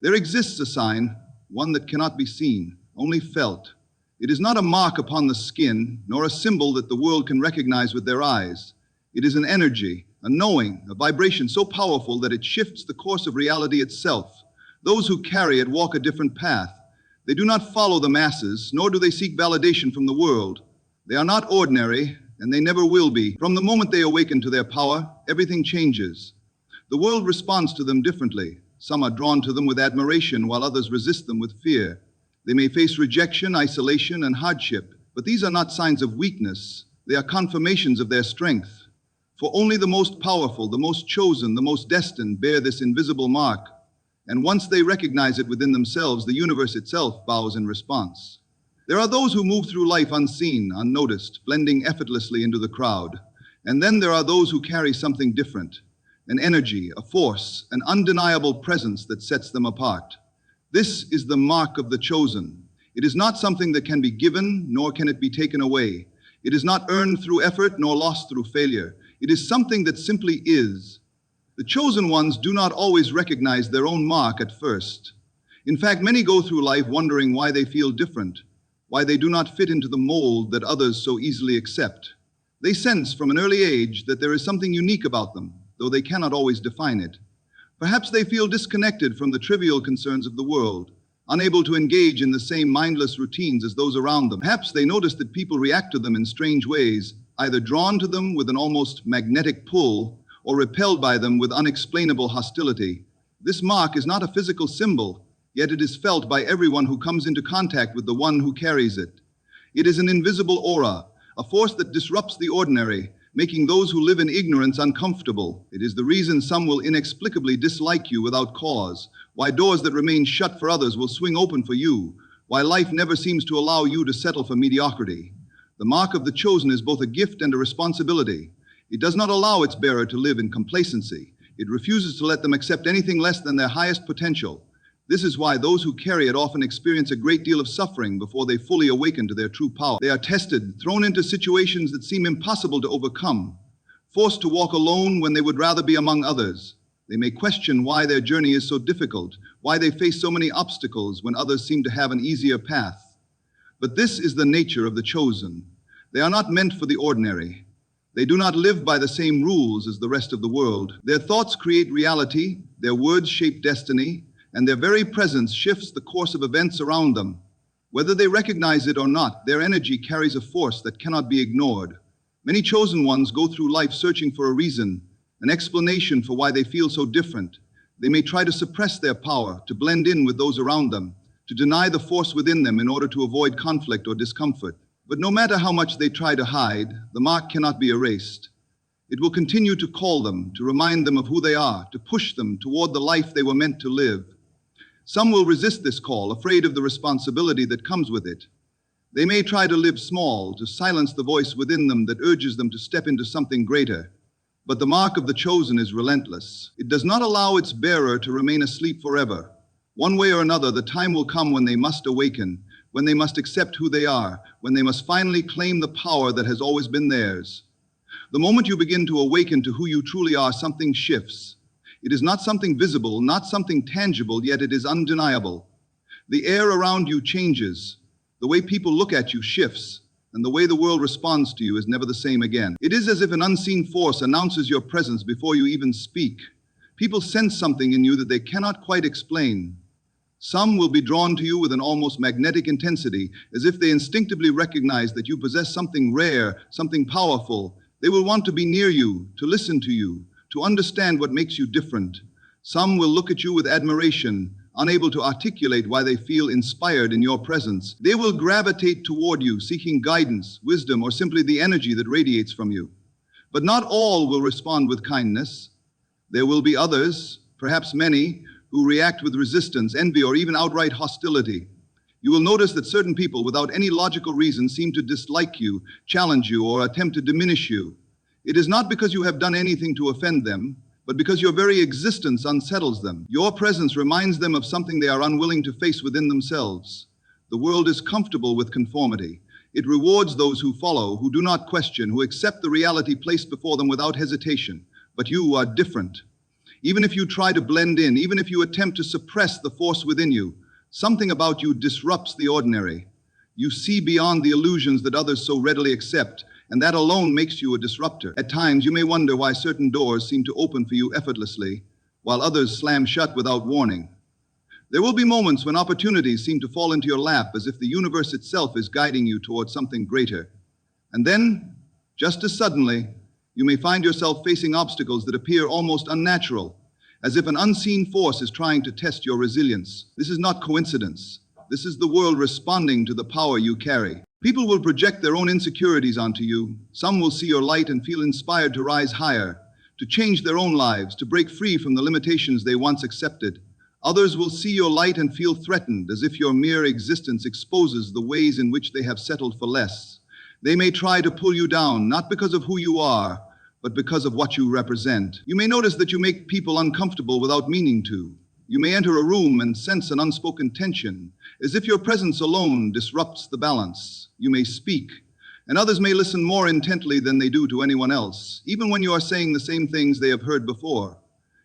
There exists a sign, one that cannot be seen, only felt. It is not a mark upon the skin, nor a symbol that the world can recognize with their eyes. It is an energy, a knowing, a vibration so powerful that it shifts the course of reality itself. Those who carry it walk a different path. They do not follow the masses, nor do they seek validation from the world. They are not ordinary, and they never will be. From the moment they awaken to their power, everything changes. The world responds to them differently. Some are drawn to them with admiration, while others resist them with fear. They may face rejection, isolation, and hardship, but these are not signs of weakness. They are confirmations of their strength. For only the most powerful, the most chosen, the most destined bear this invisible mark. And once they recognize it within themselves, the universe itself bows in response. There are those who move through life unseen, unnoticed, blending effortlessly into the crowd. And then there are those who carry something different, an energy, a force, an undeniable presence that sets them apart. This is the mark of the chosen. It is not something that can be given, nor can it be taken away. It is not earned through effort, nor lost through failure. It is something that simply is. The chosen ones do not always recognize their own mark at first. In fact, many go through life wondering why they feel different, why they do not fit into the mold that others so easily accept. They sense from an early age that there is something unique about them, though they cannot always define it. Perhaps they feel disconnected from the trivial concerns of the world, unable to engage in the same mindless routines as those around them. Perhaps they notice that people react to them in strange ways, either drawn to them with an almost magnetic pull or repelled by them with unexplainable hostility. This mark is not a physical symbol, yet it is felt by everyone who comes into contact with the one who carries it. It is an invisible aura, a force that disrupts the ordinary, making those who live in ignorance uncomfortable. It is the reason some will inexplicably dislike you without cause, why doors that remain shut for others will swing open for you, why life never seems to allow you to settle for mediocrity. The mark of the chosen is both a gift and a responsibility. It does not allow its bearer to live in complacency. It refuses to let them accept anything less than their highest potential. This is why those who carry it often experience a great deal of suffering before they fully awaken to their true power. They are tested, thrown into situations that seem impossible to overcome, forced to walk alone when they would rather be among others. They may question why their journey is so difficult, why they face so many obstacles when others seem to have an easier path. But this is the nature of the chosen. They are not meant for the ordinary. They do not live by the same rules as the rest of the world. Their thoughts create reality, their words shape destiny, and their very presence shifts the course of events around them. Whether they recognize it or not, their energy carries a force that cannot be ignored. Many chosen ones go through life searching for a reason, an explanation for why they feel so different. They may try to suppress their power, to blend in with those around them, to deny the force within them in order to avoid conflict or discomfort. But no matter how much they try to hide, the mark cannot be erased. It will continue to call them, to remind them of who they are, to push them toward the life they were meant to live. Some will resist this call, afraid of the responsibility that comes with it. They may try to live small, to silence the voice within them that urges them to step into something greater. But the mark of the chosen is relentless. It does not allow its bearer to remain asleep forever. One way or another, the time will come when they must awaken, when they must accept who they are, when they must finally claim the power that has always been theirs. The moment you begin to awaken to who you truly are, something shifts. It is not something visible, not something tangible, yet it is undeniable. The air around you changes. The way people look at you shifts, and the way the world responds to you is never the same again. It is as if an unseen force announces your presence before you even speak. People sense something in you that they cannot quite explain. Some will be drawn to you with an almost magnetic intensity, as if they instinctively recognize that you possess something rare, something powerful. They will want to be near you, to listen to you, to understand what makes you different. Some will look at you with admiration, unable to articulate why they feel inspired in your presence. They will gravitate toward you, seeking guidance, wisdom, or simply the energy that radiates from you. But not all will respond with kindness. There will be others, perhaps many, who react with resistance, envy, or even outright hostility. You will notice that certain people, without any logical reason, seem to dislike you, challenge you, or attempt to diminish you. It is not because you have done anything to offend them, but because your very existence unsettles them. Your presence reminds them of something they are unwilling to face within themselves. The world is comfortable with conformity. It rewards those who follow, who do not question, who accept the reality placed before them without hesitation. But you are different. Even if you try to blend in, even if you attempt to suppress the force within you, something about you disrupts the ordinary. You see beyond the illusions that others so readily accept, and that alone makes you a disruptor. At times, you may wonder why certain doors seem to open for you effortlessly, while others slam shut without warning. There will be moments when opportunities seem to fall into your lap as if the universe itself is guiding you towards something greater. And then, just as suddenly, you may find yourself facing obstacles that appear almost unnatural, as if an unseen force is trying to test your resilience. This is not coincidence. This is the world responding to the power you carry. People will project their own insecurities onto you. Some will see your light and feel inspired to rise higher, to change their own lives, to break free from the limitations they once accepted. Others will see your light and feel threatened, as if your mere existence exposes the ways in which they have settled for less. They may try to pull you down, not because of who you are, but because of what you represent. You may notice that you make people uncomfortable without meaning to. You may enter a room and sense an unspoken tension, as if your presence alone disrupts the balance. You may speak, and others may listen more intently than they do to anyone else, even when you are saying the same things they have heard before.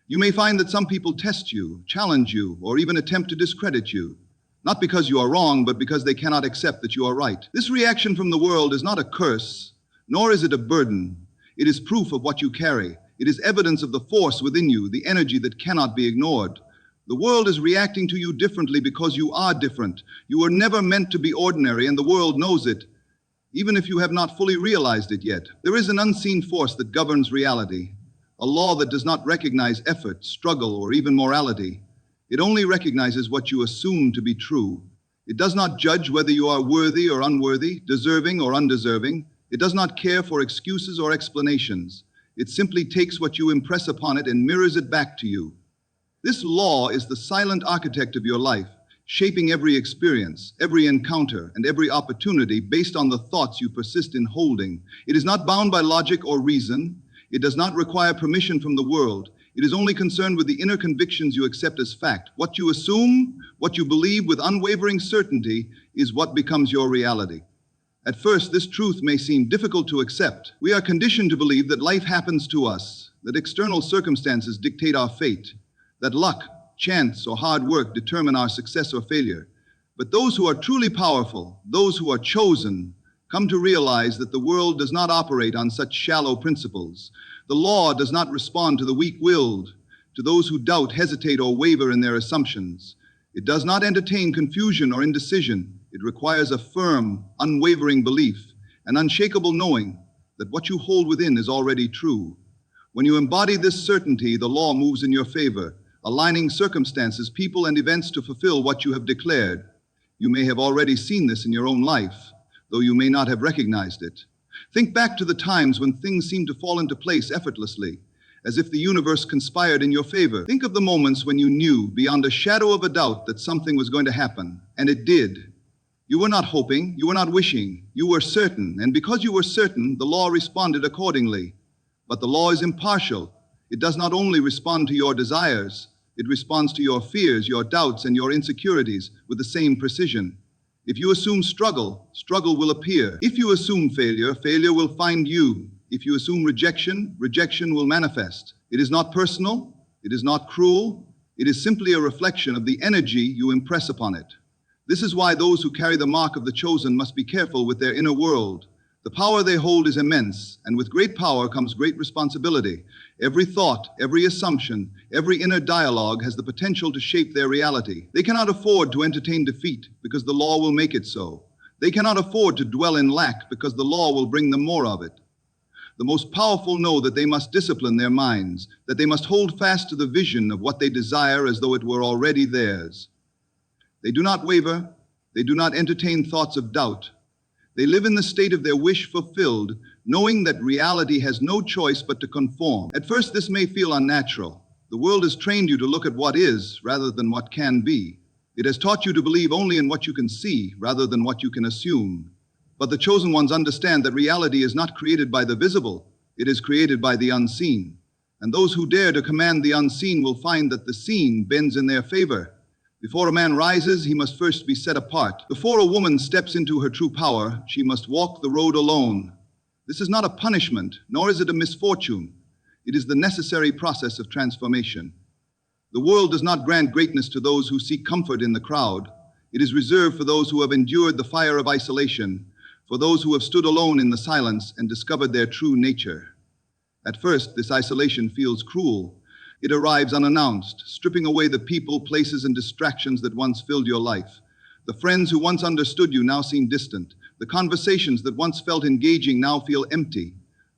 You may find that some people test you, challenge you, or even attempt to discredit you, not because you are wrong, but because they cannot accept that you are right. This reaction from the world is not a curse, nor is it a burden. It is proof of what you carry. It is evidence of the force within you, the energy that cannot be ignored. The world is reacting to you differently because you are different. You were never meant to be ordinary, and the world knows it, even if you have not fully realized it yet. There is an unseen force that governs reality, a law that does not recognize effort, struggle, or even morality. It only recognizes what you assume to be true. It does not judge whether you are worthy or unworthy, deserving or undeserving. It does not care for excuses or explanations. It simply takes what you impress upon it and mirrors it back to you. This law is the silent architect of your life, shaping every experience, every encounter, and every opportunity based on the thoughts you persist in holding. It is not bound by logic or reason. It does not require permission from the world. It is only concerned with the inner convictions you accept as fact. What you assume, what you believe with unwavering certainty, is what becomes your reality. At first, this truth may seem difficult to accept. We are conditioned to believe that life happens to us, that external circumstances dictate our fate, that luck, chance, or hard work determine our success or failure. But those who are truly powerful, those who are chosen, come to realize that the world does not operate on such shallow principles. The law does not respond to the weak-willed, to those who doubt, hesitate, or waver in their assumptions. It does not entertain confusion or indecision. It requires a firm, unwavering belief, an unshakable knowing that what you hold within is already true. When you embody this certainty, the law moves in your favor, aligning circumstances, people, and events to fulfill what you have declared. You may have already seen this in your own life, though you may not have recognized it. Think back to the times when things seemed to fall into place effortlessly, as if the universe conspired in your favor. Think of the moments when you knew, beyond a shadow of a doubt, that something was going to happen, and it did. You were not hoping, you were not wishing, you were certain, and because you were certain, the law responded accordingly. But the law is impartial. It does not only respond to your desires, it responds to your fears, your doubts, and your insecurities with the same precision. If you assume struggle, struggle will appear. If you assume failure, failure will find you. If you assume rejection, rejection will manifest. It is not personal, it is not cruel, it is simply a reflection of the energy you impress upon it. This is why those who carry the mark of the chosen must be careful with their inner world. The power they hold is immense, and with great power comes great responsibility. Every thought, every assumption, every inner dialogue has the potential to shape their reality. They cannot afford to entertain defeat because the law will make it so. They cannot afford to dwell in lack because the law will bring them more of it. The most powerful know that they must discipline their minds, that they must hold fast to the vision of what they desire as though it were already theirs. They do not waver. They do not entertain thoughts of doubt. They live in the state of their wish fulfilled, knowing that reality has no choice but to conform. At first, this may feel unnatural. The world has trained you to look at what is rather than what can be. It has taught you to believe only in what you can see rather than what you can assume. But the chosen ones understand that reality is not created by the visible. It is created by the unseen. And those who dare to command the unseen will find that the seen bends in their favor. Before a man rises, he must first be set apart. Before a woman steps into her true power, she must walk the road alone. This is not a punishment, nor is it a misfortune. It is the necessary process of transformation. The world does not grant greatness to those who seek comfort in the crowd. It is reserved for those who have endured the fire of isolation, for those who have stood alone in the silence and discovered their true nature. At first, this isolation feels cruel. It arrives unannounced, stripping away the people, places, and distractions that once filled your life. The friends who once understood you now seem distant. The conversations that once felt engaging now feel empty.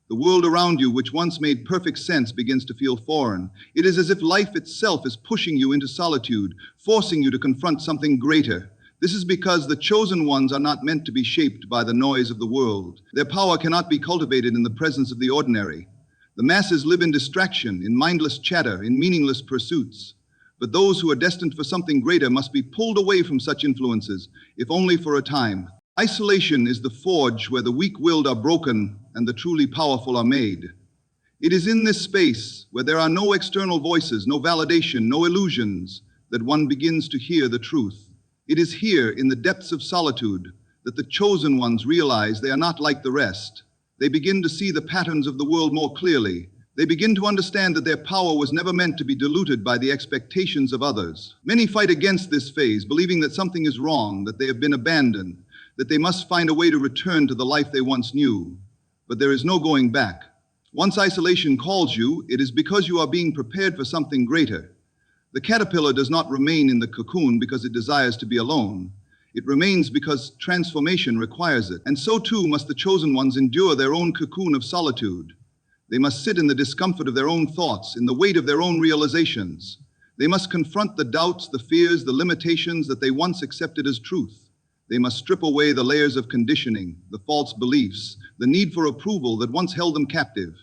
The world around you, which once made perfect sense, begins to feel foreign. It is as if life itself is pushing you into solitude, forcing you to confront something greater. This is because the chosen ones are not meant to be shaped by the noise of the world. Their power cannot be cultivated in the presence of the ordinary. The masses live in distraction, in mindless chatter, in meaningless pursuits. But those who are destined for something greater must be pulled away from such influences, if only for a time. Isolation is the forge where the weak-willed are broken and the truly powerful are made. It is in this space, where there are no external voices, no validation, no illusions, that one begins to hear the truth. It is here, in the depths of solitude, that the chosen ones realize they are not like the rest. They begin to see the patterns of the world more clearly. They begin to understand that their power was never meant to be diluted by the expectations of others. Many fight against this phase, believing that something is wrong, that they have been abandoned, that they must find a way to return to the life they once knew. But there is no going back. Once isolation calls you, it is because you are being prepared for something greater. The caterpillar does not remain in the cocoon because it desires to be alone. It remains because transformation requires it. And so too must the chosen ones endure their own cocoon of solitude. They must sit in the discomfort of their own thoughts, in the weight of their own realizations. They must confront the doubts, the fears, the limitations that they once accepted as truth. They must strip away the layers of conditioning, the false beliefs, the need for approval that once held them captive.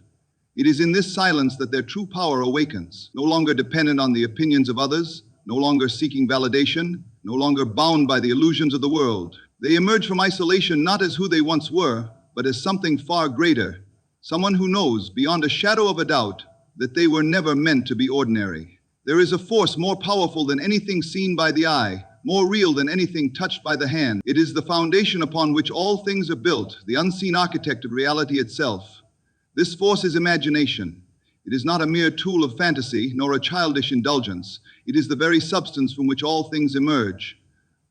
It is in this silence that their true power awakens, no longer dependent on the opinions of others, no longer seeking validation, no longer bound by the illusions of the world. They emerge from isolation not as who they once were, but as something far greater, someone who knows, beyond a shadow of a doubt, that they were never meant to be ordinary. There is a force more powerful than anything seen by the eye, more real than anything touched by the hand. It is the foundation upon which all things are built, the unseen architect of reality itself. This force is imagination. It is not a mere tool of fantasy, nor a childish indulgence. It is the very substance from which all things emerge.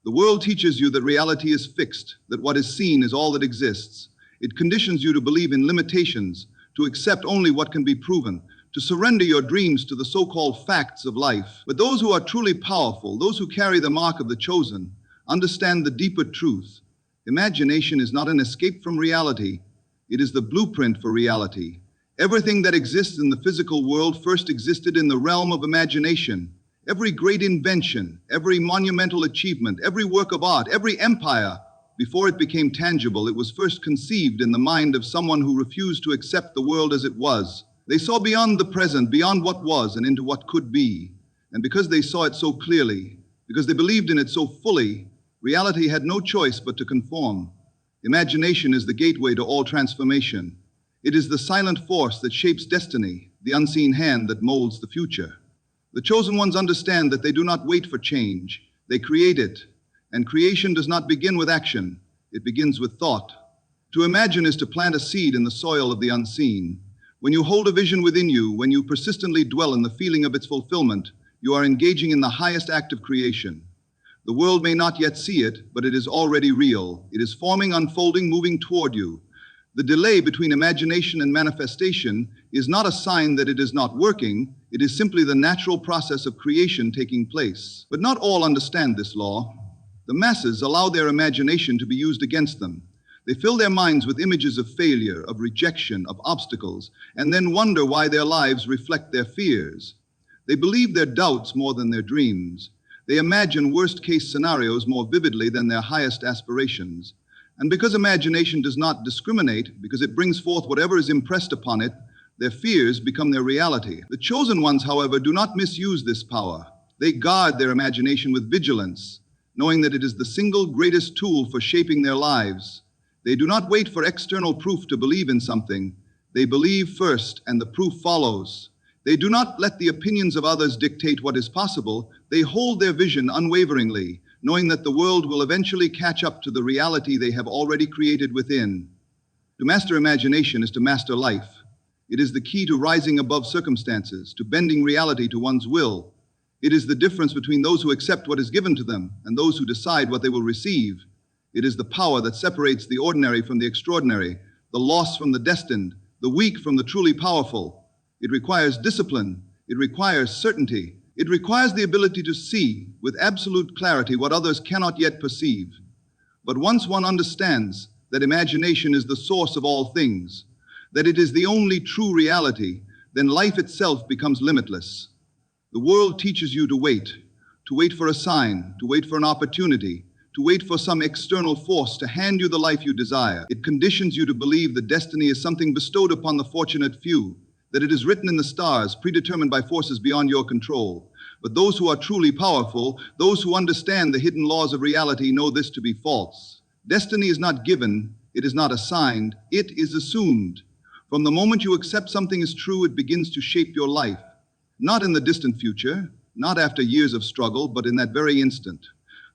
The world teaches you that reality is fixed, that what is seen is all that exists. It conditions you to believe in limitations, to accept only what can be proven, to surrender your dreams to the so-called facts of life. But those who are truly powerful, those who carry the mark of the chosen, understand the deeper truth. Imagination is not an escape from reality. It is the blueprint for reality. Everything that exists in the physical world first existed in the realm of imagination. Every great invention, every monumental achievement, every work of art, every empire, before it became tangible, it was first conceived in the mind of someone who refused to accept the world as it was. They saw beyond the present, beyond what was, and into what could be. And because they saw it so clearly, because they believed in it so fully, reality had no choice but to conform. Imagination is the gateway to all transformation. It is the silent force that shapes destiny, the unseen hand that molds the future. The chosen ones understand that they do not wait for change. They create it. And creation does not begin with action. It begins with thought. To imagine is to plant a seed in the soil of the unseen. When you hold a vision within you, when you persistently dwell in the feeling of its fulfillment, you are engaging in the highest act of creation. The world may not yet see it, but it is already real. It is forming, unfolding, moving toward you. The delay between imagination and manifestation is not a sign that it is not working. It is simply the natural process of creation taking place. But not all understand this law. The masses allow their imagination to be used against them. They fill their minds with images of failure, of rejection, of obstacles, and then wonder why their lives reflect their fears. They believe their doubts more than their dreams. They imagine worst-case scenarios more vividly than their highest aspirations. And because imagination does not discriminate, because it brings forth whatever is impressed upon it, their fears become their reality. The chosen ones, however, do not misuse this power. They guard their imagination with vigilance, knowing that it is the single greatest tool for shaping their lives. They do not wait for external proof to believe in something. They believe first, and the proof follows. They do not let the opinions of others dictate what is possible. They hold their vision unwaveringly, knowing that the world will eventually catch up to the reality they have already created within. To master imagination is to master life. It is the key to rising above circumstances, to bending reality to one's will. It is the difference between those who accept what is given to them and those who decide what they will receive. It is the power that separates the ordinary from the extraordinary, the lost from the destined, the weak from the truly powerful. It requires discipline. It requires certainty. It requires the ability to see with absolute clarity what others cannot yet perceive. But once one understands that imagination is the source of all things, that it is the only true reality, then life itself becomes limitless. The world teaches you to wait for a sign, to wait for an opportunity, to wait for some external force to hand you the life you desire. It conditions you to believe that destiny is something bestowed upon the fortunate few, that it is written in the stars, predetermined by forces beyond your control. But those who are truly powerful, those who understand the hidden laws of reality, know this to be false. Destiny is not given, it is not assigned, it is assumed. From the moment you accept something is true, it begins to shape your life. Not in the distant future, not after years of struggle, but in that very instant.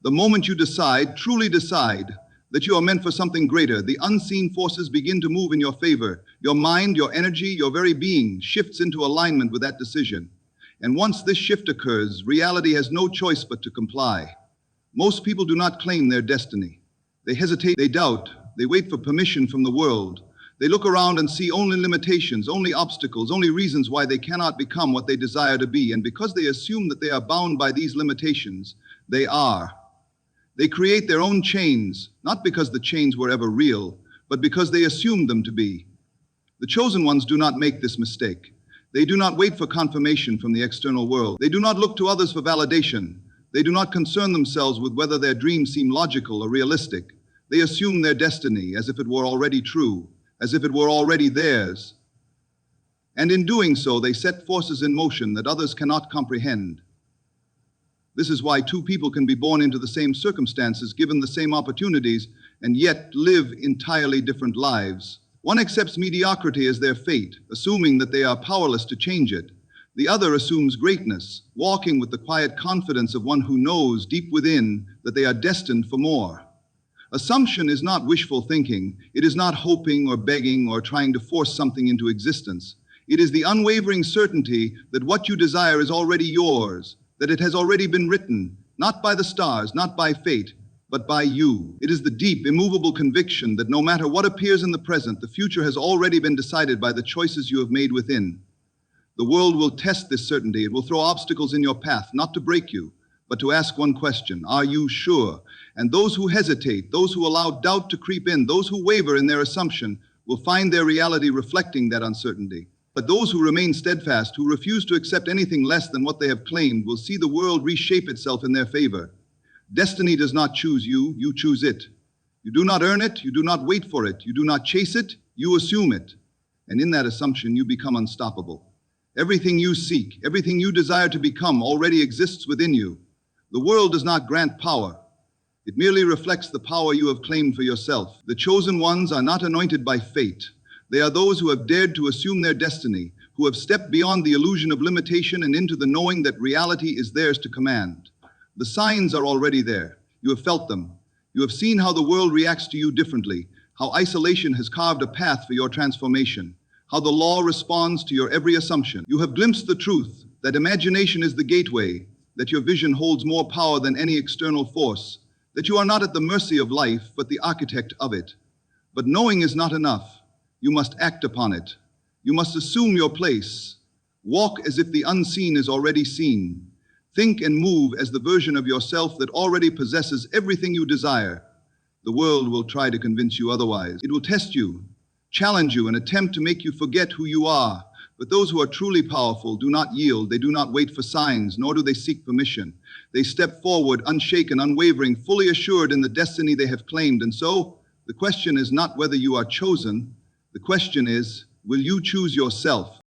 The moment you decide, truly decide, that you are meant for something greater, the unseen forces begin to move in your favor. Your mind, your energy, your very being shifts into alignment with that decision. And once this shift occurs, reality has no choice but to comply. Most people do not claim their destiny. They hesitate, they doubt, they wait for permission from the world. They look around and see only limitations, only obstacles, only reasons why they cannot become what they desire to be. And because they assume that they are bound by these limitations, they are. They create their own chains, not because the chains were ever real, but because they assumed them to be. The chosen ones do not make this mistake. They do not wait for confirmation from the external world. They do not look to others for validation. They do not concern themselves with whether their dreams seem logical or realistic. They assume their destiny as if it were already true, as if it were already theirs. And in doing so, they set forces in motion that others cannot comprehend. This is why two people can be born into the same circumstances, given the same opportunities, and yet live entirely different lives. One accepts mediocrity as their fate, assuming that they are powerless to change it. The other assumes greatness, walking with the quiet confidence of one who knows deep within that they are destined for more. Assumption is not wishful thinking. It is not hoping or begging or trying to force something into existence. It is the unwavering certainty that what you desire is already yours, that it has already been written, not by the stars, not by fate, but by you. It is the deep, immovable conviction that no matter what appears in the present, the future has already been decided by the choices you have made within. The world will test this certainty. It will throw obstacles in your path, not to break you, but to ask one question: are you sure? And those who hesitate, those who allow doubt to creep in, those who waver in their assumption, will find their reality reflecting that uncertainty. But those who remain steadfast, who refuse to accept anything less than what they have claimed, will see the world reshape itself in their favor. Destiny does not choose you, you choose it. You do not earn it, you do not wait for it, you do not chase it, you assume it. And in that assumption, you become unstoppable. Everything you seek, everything you desire to become already exists within you. The world does not grant power. It merely reflects the power you have claimed for yourself. The chosen ones are not anointed by fate. They are those who have dared to assume their destiny, who have stepped beyond the illusion of limitation and into the knowing that reality is theirs to command. The signs are already there. You have felt them. You have seen how the world reacts to you differently, how isolation has carved a path for your transformation, how the law responds to your every assumption. You have glimpsed the truth, that imagination is the gateway, that your vision holds more power than any external force, that you are not at the mercy of life, but the architect of it. But knowing is not enough. You must act upon it. You must assume your place. Walk as if the unseen is already seen. Think and move as the version of yourself that already possesses everything you desire. The world will try to convince you otherwise. It will test you, challenge you, and attempt to make you forget who you are. But those who are truly powerful do not yield. They do not wait for signs, nor do they seek permission. They step forward, unshaken, unwavering, fully assured in the destiny they have claimed. And so, the question is not whether you are chosen. The question is, will you choose yourself?